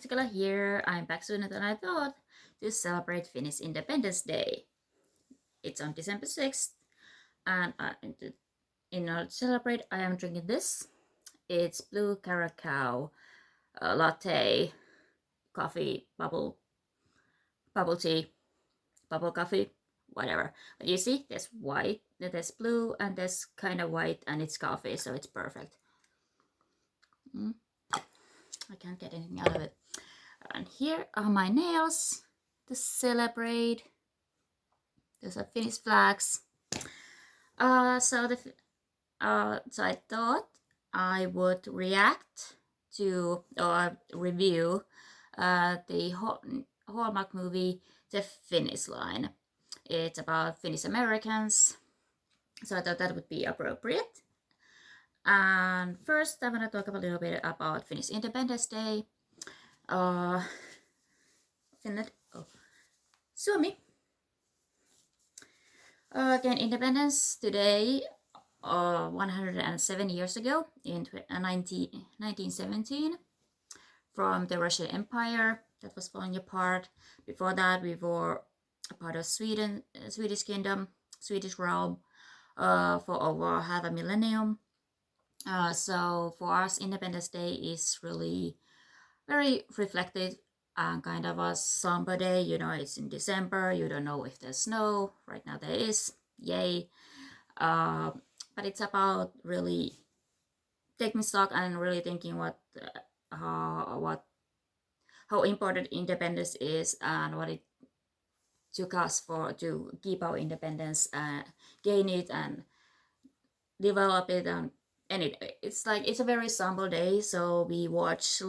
Kivelä here. I'm back sooner than I thought to celebrate Finnish Independence Day. It's on December 6th, and in order to celebrate, I am drinking this. It's blue cacao latte, coffee, bubble tea, bubble coffee, whatever. But you see, there's white, there's blue, and there's kind of white, and it's coffee, so it's perfect. I can't get anything out of it. And here are my nails to celebrate. Those are Finnish flags. So I thought I would react to or review the Hallmark movie, The Finnish Line. It's about Finnish Americans, so I thought that would be appropriate. And first, I'm gonna talk a little bit about Finnish Independence Day. Finland, Suomi. Again, independence today, 107 years ago in 1917 from the Russian Empire that was falling apart. Before that, we were a part of Swedish kingdom, Swedish realm for over half a millennium. So for us, Independence Day is really very reflective and kind of a somber day. You know, it's in December. You don't know if there's snow. Right now there is. Yay. But it's about really taking stock and really thinking how important independence is and what it took us to keep our independence, gain it and develop it. And it's a very somber day, so we watch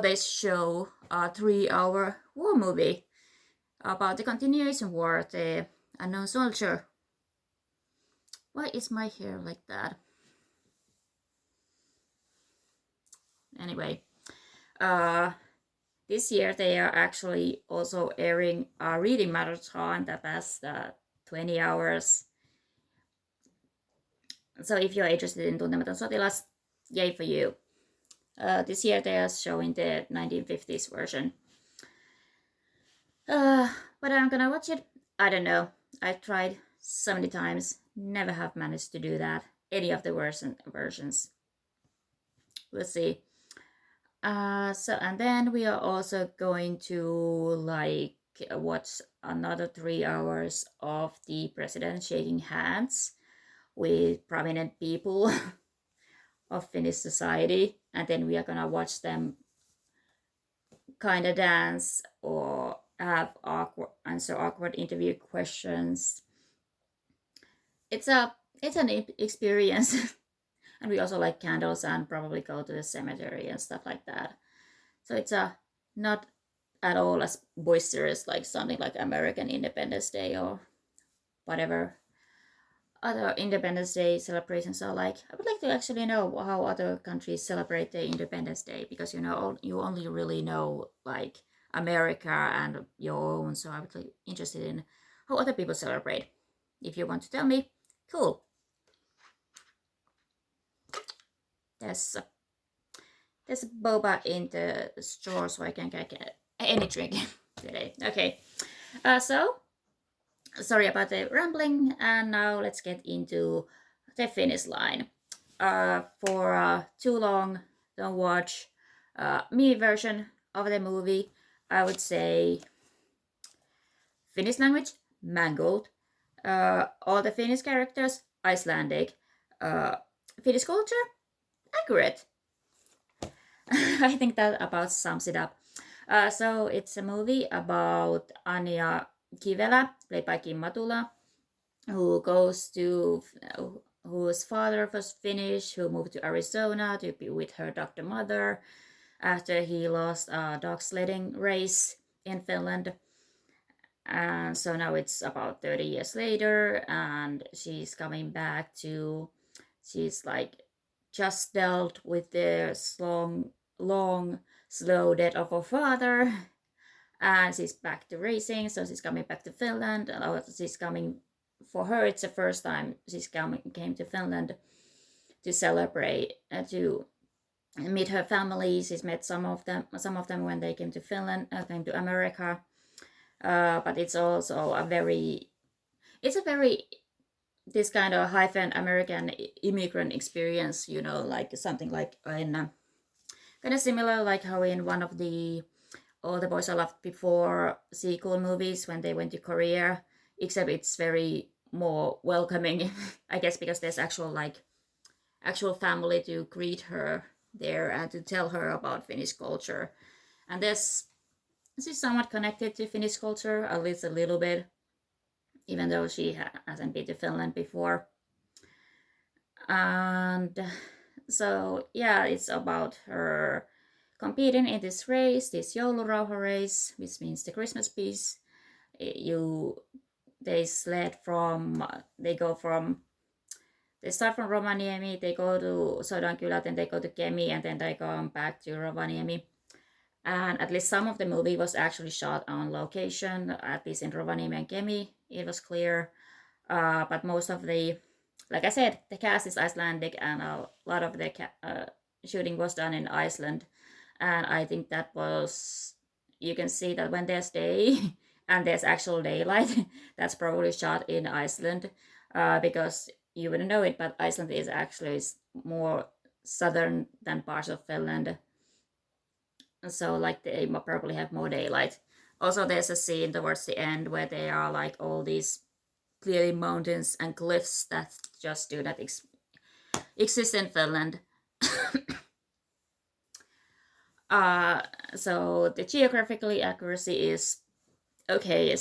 they show a 3-hour war movie about the continuation war, the unknown soldier. Why is my hair like that? Anyway, this year they are actually also airing a reading marathon that lasts 20 hours. So if you're interested in Tuntematon sotilas, yay for you. This year they are showing the 1950s version. But I'm gonna watch it. I don't know. I've tried so many times. Never have managed to do that. Any of the versions. We'll see. And then we are also going to watch another 3 hours of the president shaking hands with prominent people of Finnish society, and then we are gonna watch them kind of dance or answer awkward interview questions. It's an experience. And we also like candles and probably go to the cemetery and stuff like that. So it's not at all as boisterous like something like American Independence Day or whatever other Independence Day celebrations are like. I would like to actually know how other countries celebrate their Independence Day, because you only really know like America and your own. So I would be interested in how other people celebrate. If you want to tell me, cool. There's boba in the store, so I can get any drink today. Okay, so sorry about the rambling, and now let's get into the Finnish Line. For too long, don't watch me version of the movie. I would say Finnish language, Mangled. All the Finnish characters, Icelandic. Finnish culture, accurate. I think that about sums it up. So it's a movie about Anya Kivelä, played by Kim Matula, whose father was Finnish, who moved to Arizona to be with her adopted mother after he lost a dog sledding race in Finland. And so now it's about 30 years later, and she's coming back she's just dealt with the long, slow death of her father, and she's back to racing. So she's coming back to Finland. For her, it's the first time came to Finland to celebrate, to meet her families. He's met some of them when they came to Finland, came to America. But it's also it's a very this kind of hyphen American immigrant experience. Like something like in kind of similar, like how in one of the All the Boys I Loved Before sequel movies when they went to Korea, except it's very more welcoming, I guess, because there's actual family to greet her there and to tell her about Finnish culture. And this is somewhat connected to Finnish culture, at least a little bit, even though she hasn't been to Finland before. And so, yeah, it's about her competing in this race, this joulurauha race, which means the Christmas piece. You they sled from they start from Rovaniemi, they go to Sodankylä, then they go to Kemi, and then they come back to Rovaniemi. And at least some of the movie was actually shot on location, at least in Rovaniemi and Kemi. It was clear, but most of like I said, the cast is Icelandic, and a lot of the shooting was done in Iceland. And I think that was you can see that when there's day and there's actual daylight, that's probably shot in Iceland, because you wouldn't know it, but Iceland is actually more southern than parts of Finland, so like they probably have more daylight. Also, there's a scene towards the end where there are like all these clearly mountains and cliffs that just do not exist in Finland. So the geographically accuracy is okay.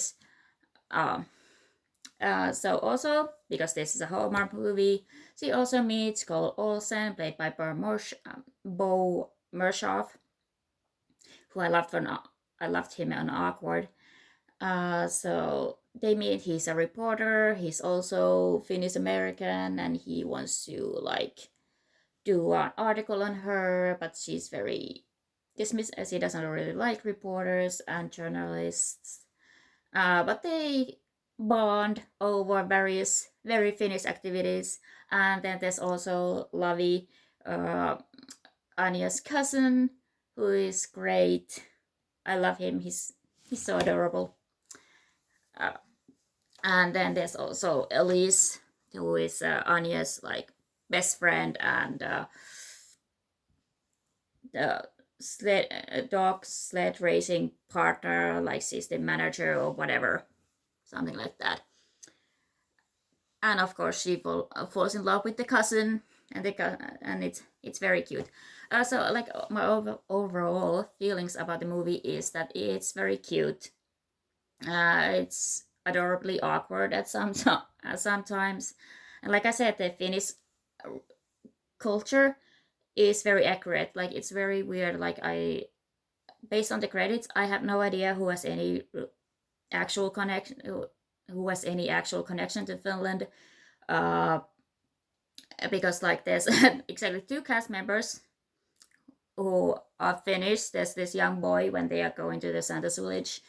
So also, because this is a Hallmark movie, she also meets Cole Olsen, played by Bo Mershoff, who I loved him on Awkward. So they meet. He's a reporter. He's also Finnish American, and he wants to like do an article on her, but she's very dismissed as he doesn't really like reporters and journalists. But they bond over various very Finnish activities. And then there's also Lavi, Anya's cousin, who is great. I love him. He's so adorable. And then there's also Elise, who is Anya's like best friend and the sled racing partner, like she's the manager or whatever, something like that. And of course, she falls in love with the cousin, and it's very cute. So like my overall feelings about the movie is that it's very cute. It's adorably awkward at sometimes, and like I said, the Finnish culture is very accurate. Like it's very weird. Like based on the credits, I have no idea who has any actual connection to Finland, because like there's exactly two cast members who are Finnish. There's this young boy when they are going to the Santa's village.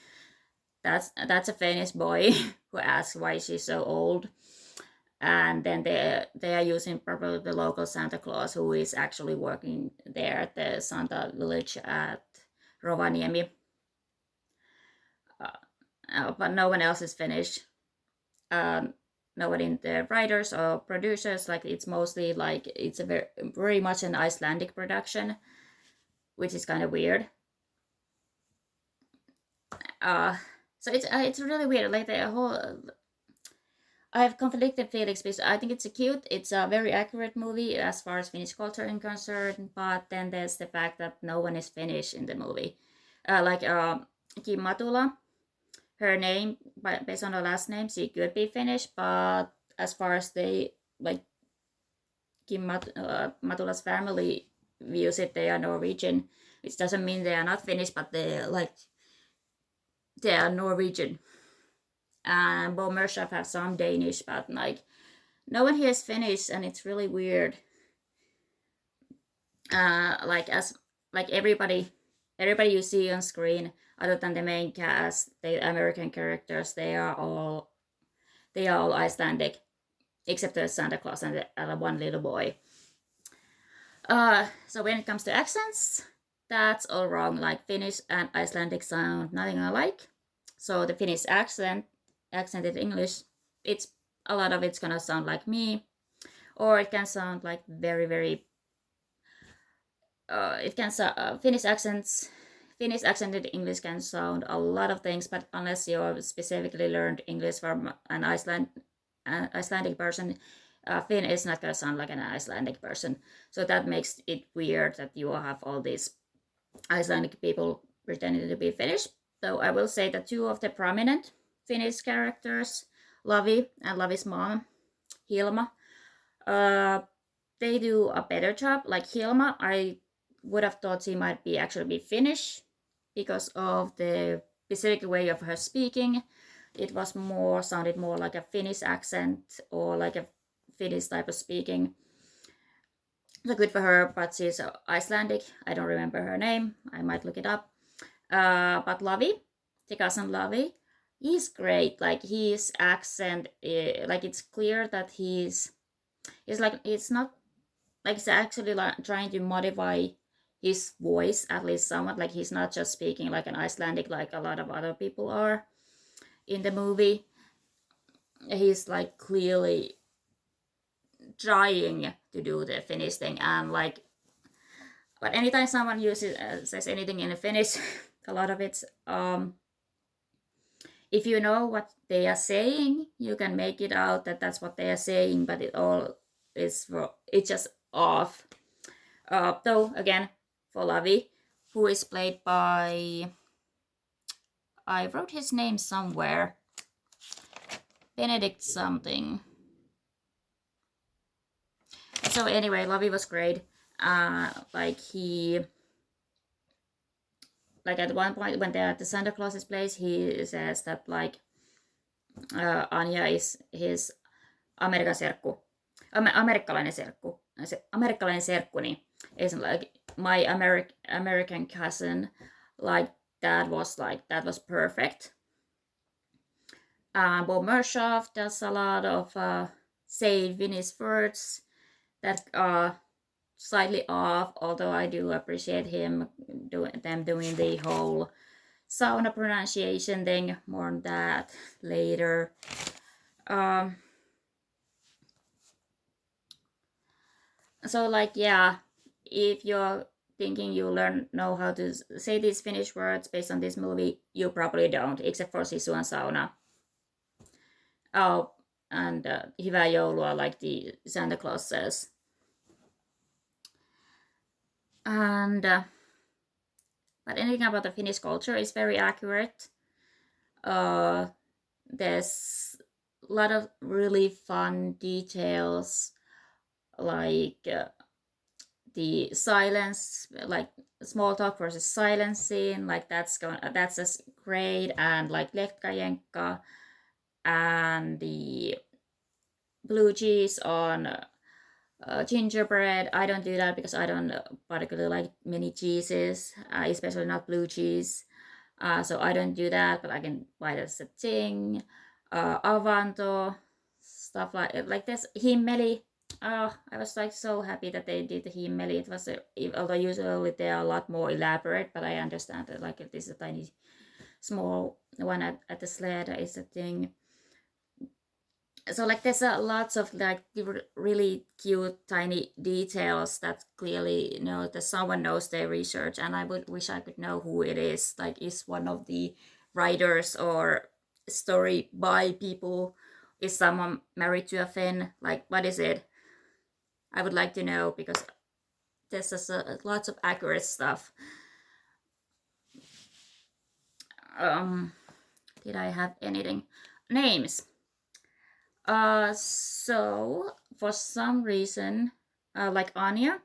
That's a Finnish boy who asks why she's so old. And then they are using probably the local Santa Claus, who is actually working there at the Santa village at Rovaniemi. But no one else is Finnish. Nobody in the writers or producers. Like it's mostly like it's a very much an Icelandic production, which is kind of weird. So it's really weird. Like the whole I have conflicted feelings because I think it's a very accurate movie as far as Finnish culture is concerned, but then there's the fact that no one is Finnish in the movie. Kim Matula, her name, based on her last name, she could be Finnish, but as far as Kim Matula's family views it, they are Norwegian, which doesn't mean they are not Finnish, but they are Norwegian. And Bo Mershoff have some Danish, but like no one here is Finnish, and it's really weird. Everybody you see on screen, other than the main cast, the American characters, they are all Icelandic, except the Santa Claus and the one little boy. So when it comes to accents, that's all wrong. Like Finnish and Icelandic sound nothing alike. So the Finnish accented English, it's a lot of it's gonna sound like me, or it can sound like very. It can Finnish accented English can sound a lot of things, but unless you specifically learned English from an Icelandic person, Finn is not gonna sound like an Icelandic person. So that makes it weird that you have all these Icelandic people pretending to be Finnish. So I will say that two of the prominent Finnish characters, Lavi and Lavi's mom, Hilma, they do a better job. Like Hilma, I would have thought she might be actually be Finnish because of the specific way of her speaking. It was sounded more like a Finnish accent or like a Finnish type of speaking. So good for her, but she's Icelandic. I don't remember her name. I might look it up. But Lavi, the cousin Lavi, he's great. Like his accent, like it's clear that he's like it's not like he's actually like trying to modify his voice at least somewhat. Like he's not just speaking like an Icelandic like a lot of other people are in the movie. He's like clearly trying to do the Finnish thing, and like, but anytime someone says anything in Finnish, a lot of it's if you know what they are saying, you can make it out that that's what they are saying, but it's just off. Though again, for Lavi, who is played by, I wrote his name somewhere, Benedict something. So anyway, Lavi was great. Like at one point when they're at the Santa Claus's place, he says that like Anya is his amerikkalainen serkku, niin is like my American cousin, like that was perfect. Bob Mershoff does a lot of say Finnish words that are slightly off, although I do appreciate them doing the whole sauna pronunciation thing. More on that later. So like yeah, if you're thinking you know how to say these Finnish words based on this movie, you probably don't, except for Sisu and sauna. Oh, and Hyvää joulua, like the Santa Claus says. And but anything about the Finnish culture is very accurate. There's a lot of really fun details, like the silence, like small talk versus silence scene, like that's just great, and like lekkajenka and the blue cheese on gingerbread. I don't do that because I don't particularly like many cheeses, especially not blue cheese. So I don't do that, but I can buy that as a thing. Avanto, stuff like this. Himmeli. I was like so happy that they did the himmeli. It was although usually they are a lot more elaborate, but I understand that like this is a tiny, small one at the sled is a thing. So like there's lots of like really cute tiny details that clearly that someone knows their research, and I would wish I could know who it is. Like is one of the writers or story by people, is someone married to a Finn, like what is it? I would like to know because there's just lots of accurate stuff. Did I have anything? Names. So for some reason, like Anya,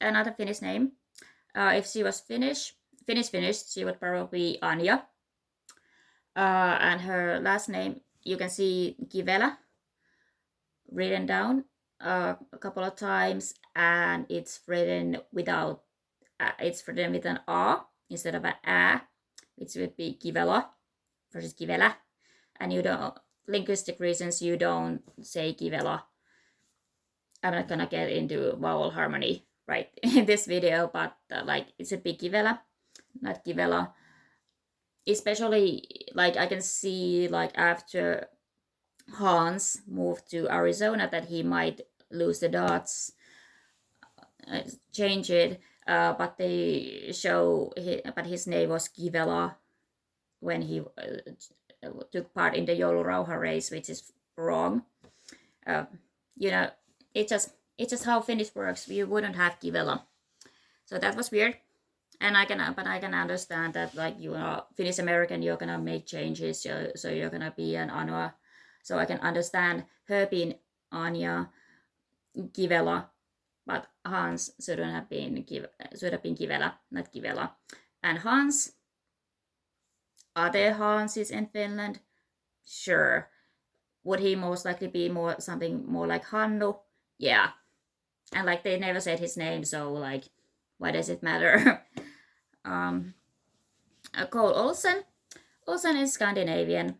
another Finnish name, if she was Finnish, she would probably be Anya. And her last name, you can see Kivelä written down a couple of times, and it's written with an A instead of an A, which would be Kivelä versus Kivelä, and you don't. Linguistic reasons, you don't say Kivelä. I'm not gonna get into vowel harmony right in this video, but like it should be Kivelä, not Kivelä. Especially like I can see like after Hans moved to Arizona that he might lose the dots, change it, but they show but his name was Kivelä when he took part in the joulurauha race, which is wrong. You know, it's just how Finnish works. We wouldn't have Kivelä, so that was weird. And I can understand that, like, you know, Finnish American, you're gonna make changes, so you're gonna be an Anya. So I can understand her being Anya Kivelä, but Hans should have been Kivelä, not Kivelä. And Hans, are there Hanses in Finland? Sure. Would he most likely be something more like Hannu? Yeah. And like they never said his name, so like, why does it matter? Cole Olsen. Olsen is Scandinavian.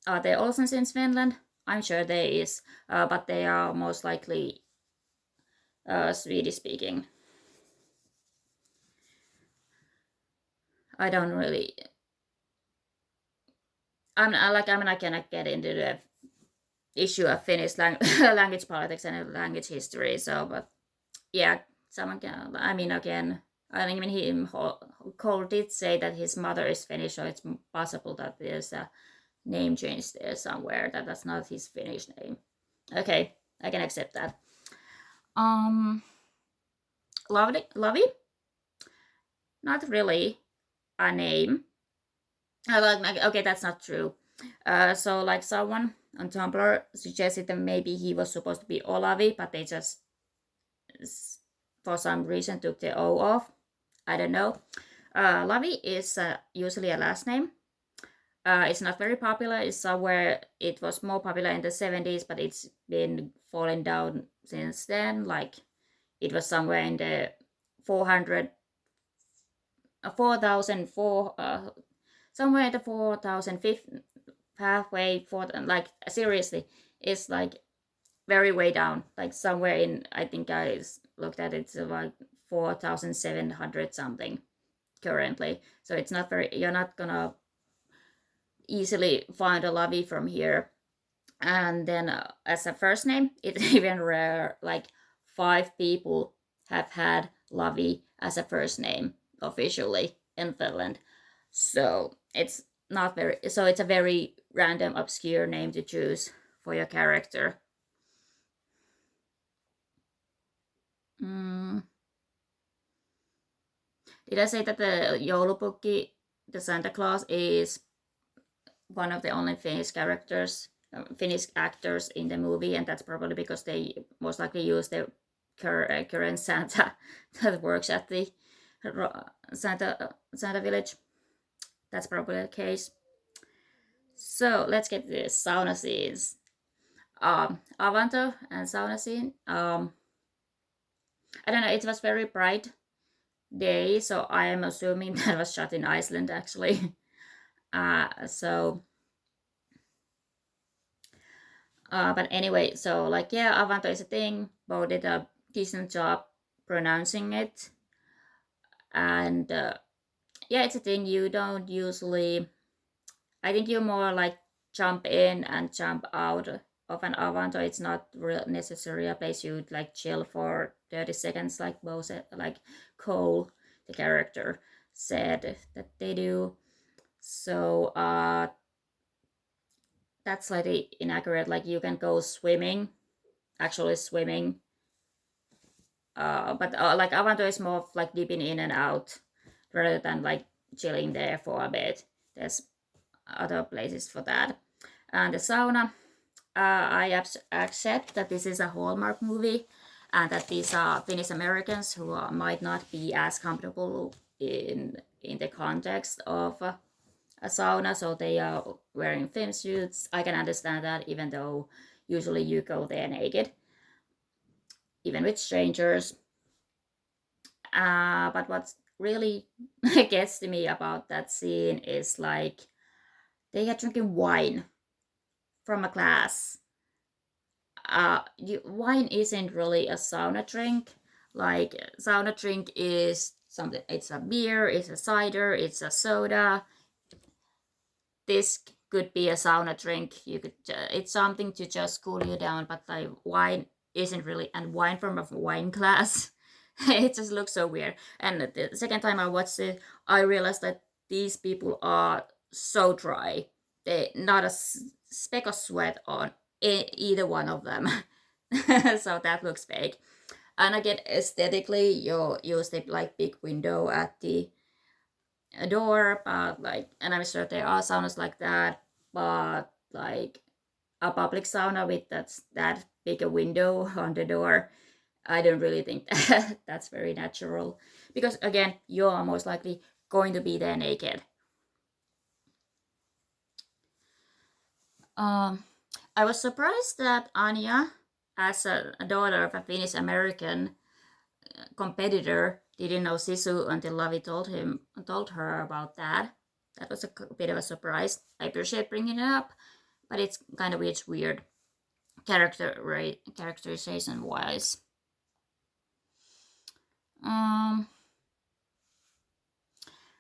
Are there Olsens in Finland? I'm sure there is, but they are most likely Swedish speaking. I don't really. I'm not gonna get into the issue of Finnish language politics and language history. So, but yeah, someone can. I mean, again, Cole did say that his mother is Finnish, so it's possible that there's a name change there somewhere. That's not his Finnish name. Okay, I can accept that. Lovey? Not really a name. Okay, that's not true. So like someone on Tumblr suggested that maybe he was supposed to be Olavi, but they just for some reason took the O off. I don't know. Lavi is usually a last name. It's not very popular. It's somewhere. It was more popular in the 70s, but it's been falling down since then. Like it was somewhere in the 4,004, somewhere in the 4,050 halfway for like seriously, it's like very way down. Like somewhere in, I think I looked at it, it's like 4,700 something currently. So it's not very. You're not gonna easily find a Lavi from here. And then as a first name, it's even rare. Like 5 people have had Lavi as a first name officially in Finland. So it's not very. So it's a very random, obscure name to choose for your character. Did I say that the joulupukki, the Santa Claus, is one of the only Finnish Finnish actors in the movie, and that's probably because they most likely use the current Santa that works at the Santa village. That's probably the case. So let's get to the sauna scenes. Avanto and sauna scene. I don't know. It was very bright day, so I am assuming that was shot in Iceland actually. But anyway, so like yeah, Avanto is a thing. Bo did a decent job pronouncing it, and yeah, it's a thing. You don't usually. I think you more like jump in and jump out of an Avanto. It's not necessarily a place you'd like chill for 30 seconds, like Bo said, like Cole, the character, said that they do. So that's slightly inaccurate. Like you can go swimming, actually swimming. But like Avanto is more of like dipping in and out rather than like chilling there for a bit. There's other places for that. And the sauna, I accept that this is a Hallmark movie and that these are Finnish Americans who might not be as comfortable in the context of a sauna, so they are wearing swimsuits. I can understand that, even though usually you go there naked, even with strangers. But what really gets to me about that scene is like they are drinking wine from a glass. Wine isn't really a sauna drink. Like sauna drink is something. It's a beer, it's a cider, it's a soda. This could be a sauna drink. You could. It's something to just cool you down. But like wine isn't really, and wine from a wine glass. It just looks so weird. And the second time I watched it, I realized that these people are so dry. They not a speck of sweat on either one of them. So that looks fake. And again, aesthetically, you use the like big window at the door, but like, and I'm sure there are saunas like that, but like a public sauna with that big a window on the door, I don't really think that's very natural, because again, you're most likely going to be there naked. Um, I was surprised that Anya, as a daughter of a Finnish American competitor, didn't know Sisu until Lavi told her about that. That was a bit of a surprise. I appreciate bringing it up, but it's kind of weird characterization wise. Um,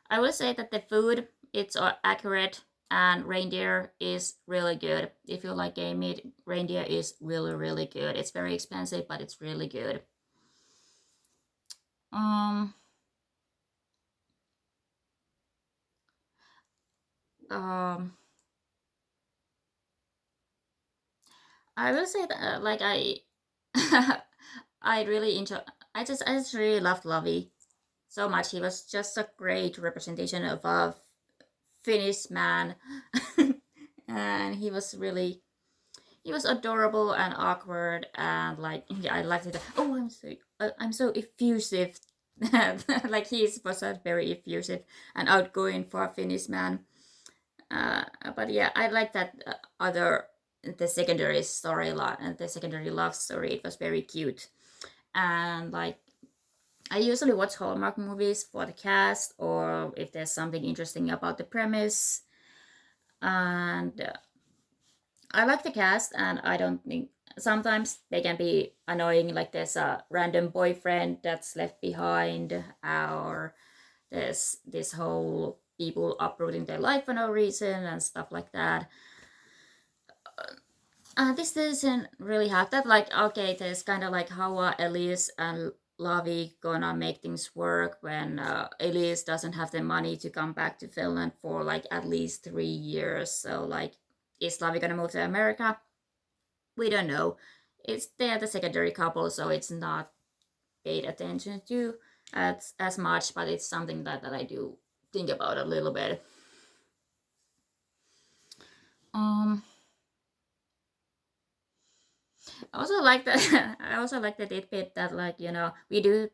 I would say that the food it's accurate and reindeer is really good. If you like game meat, reindeer is really good. It's very expensive, but it's really good. Um, um, I will say that like I really enjoy. I just really loved Lovey so much. He was just a great representation of a Finnish man, and he was adorable and awkward and like yeah, I liked it. Oh, I'm so effusive. Like he was a very effusive and outgoing for a Finnish man. But yeah, I like that other the secondary storyline and the secondary love story. It was very cute, and like I usually watch Hallmark movies for the cast or if there's something interesting about the premise. And I like the cast, and I don't think sometimes they can be annoying. Like there's a random boyfriend that's left behind, or there's this whole people uprooting their life for no reason and stuff like that. This doesn't really have that. Like, okay, there's kind of like how are Elise and Lavi gonna make things work when Elise doesn't have the money to come back to Finland for like at least 3 years. So, like, is Lavi gonna move to America? We don't know. It's they're the secondary couple, so it's not paid attention to as much, but it's something that I do think about a little bit. Um, I also like that. I also like the tidbit that like we do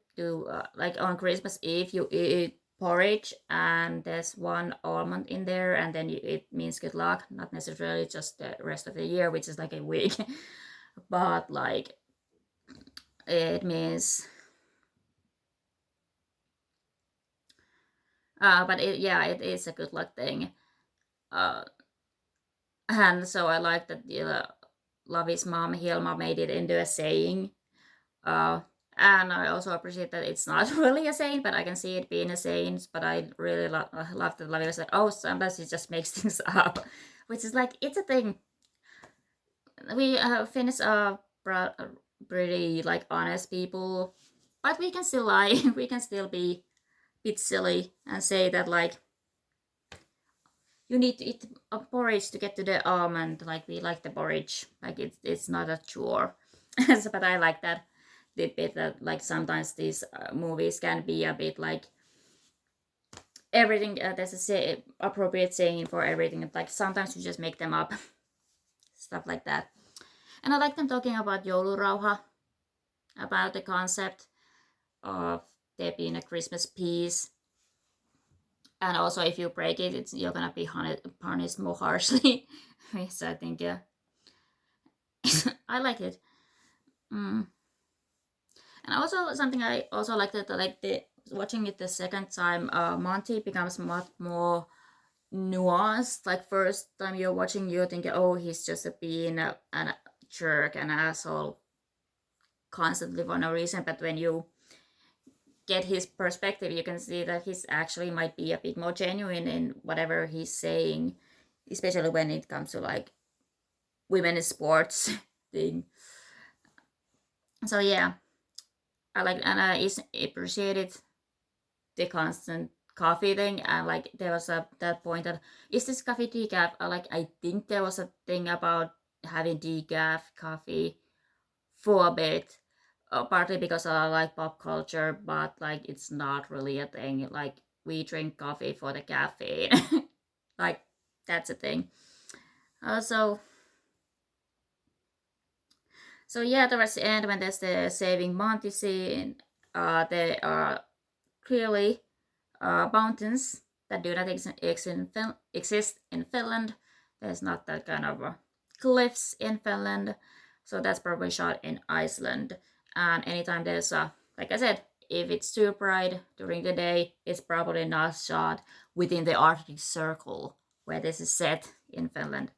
like on Christmas Eve you eat porridge and there's one almond in there and then it means good luck. Not necessarily just the rest of the year, which is like a week, but like it means. But it is a good luck thing. Uh, and so I like that Lavi's mom Hilma made it into a saying. Uh, and I also appreciate that it's not really a saying, but I can see it being a saying. But I really love that Lavi was like, oh, sometimes he just makes things up, which is like it's a thing. We Finns are pretty like honest people, but we can still lie. We can still be a bit silly and say that like you need to eat a porridge to get to the almond. Like we like the porridge, like it's not a chore. So, but I like that the bit that like sometimes these movies can be a bit like everything. There's a appropriate saying for everything. Like sometimes you just make them up, stuff like that. And I like them talking about joulurauha, about the concept of there being a Christmas piece. And also, if you break it, you're gonna be punished more harshly. So I think yeah, I like it. Mm. And also something I also like that like the watching it the second time, Monty becomes much more nuanced. Like first time you're watching, you're thinking, oh, he's just being a jerk, an asshole, constantly for no reason. But when you get his perspective, you can see that he's actually might be a bit more genuine in whatever he's saying, especially when it comes to like women in sports thing. So yeah, I like, and I appreciated the constant coffee thing, and like there was a that point that is this coffee decaf? Like I think there was a thing about having decaf coffee for a bit, partly because I like pop culture, but like it's not really a thing. Like we drink coffee for the caffeine, like that's a thing. So so yeah, towards the end when there's the saving Monty scene, there are clearly mountains that do not exist in Finland. There's not that kind of cliffs in Finland, so that's probably shot in Iceland. And anytime there's a, like I said, if it's too bright during the day, it's probably not shot within the Arctic Circle where this is set in Finland.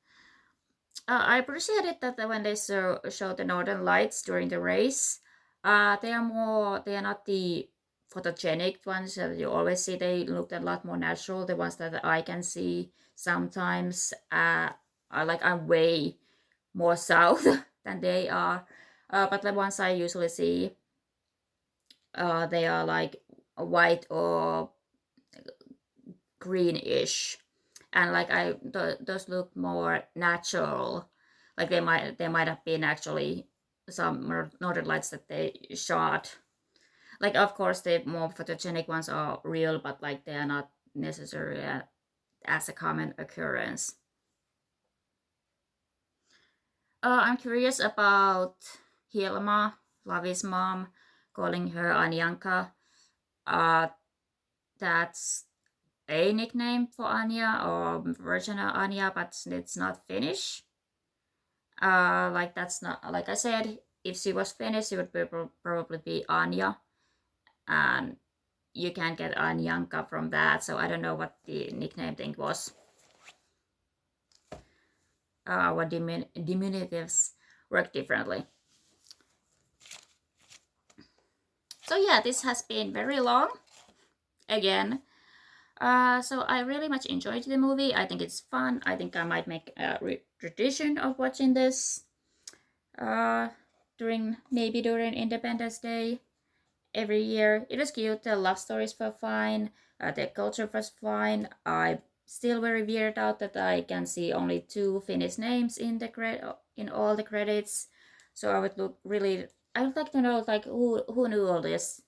I appreciated that when they show the northern lights during the race, they are not the photogenic ones that you always see. They looked a lot more natural. The ones that I can see sometimes are like I'm way more south than they are. But the ones I usually see, they are like white or greenish, and like those look more natural. Like they might have been actually some northern lights that they shot. Like of course the more photogenic ones are real, but like they are not necessarily as a common occurrence. I'm curious about Hilma, Lavi's mom, calling her Anyanka. Uh, that's a nickname for Anya or version of Anya, but it's not Finnish. Like that's not, like I said, if she was Finnish, she would probably be Anya, and you can't get Anyanka from that. So I don't know what the nickname thing was. What diminutives work differently. So yeah, this has been very long. Again, so I really much enjoyed the movie. I think it's fun. I think I might make a tradition of watching this uh, during Independence Day every year. It was cute. The love stories were fine. The culture was fine. I still very weirded out that I can see only two Finnish names in in all the credits. So I would like to know like who knew all this,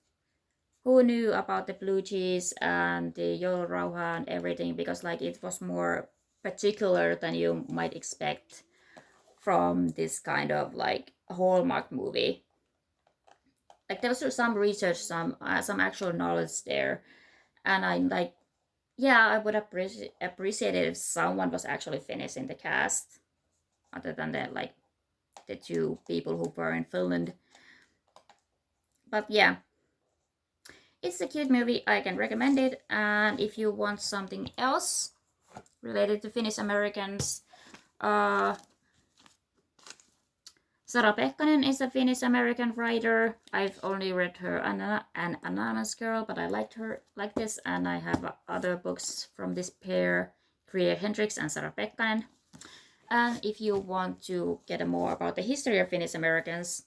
who knew about the blue cheese and the yellow rauha and everything, because like it was more particular than you might expect from this kind of like Hallmark movie. Like there was some research, some actual knowledge there, and I like, yeah, I would appreciate it if someone was actually Finnish in the cast, other than the two people who were in Finland. But yeah, it's a cute movie. I can recommend it. And if you want something else related to Finnish Americans, Sara Pekkanen is a Finnish American writer. I've only read her An Anonymous Girl, but I liked her like this, and I have other books from this pair, Kriya Hendricks and Sara Pekkanen. And if you want to get more about the history of Finnish Americans,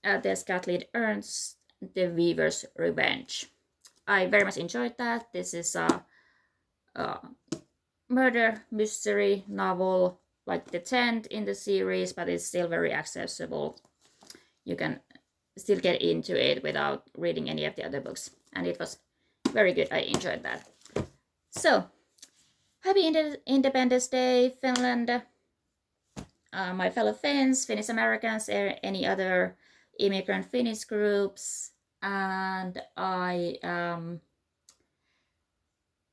there's Kathleen Ernst, The Weaver's Revenge. I very much enjoyed that. This is a murder mystery novel, like the 10th in the series, but it's still very accessible. You can still get into it without reading any of the other books, and it was very good. I enjoyed that. So, happy Independence Day, Finland, my fellow Finns, Finnish Americans, any other immigrant Finnish groups, and I am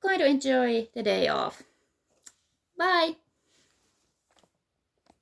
going to enjoy the day off. Bye!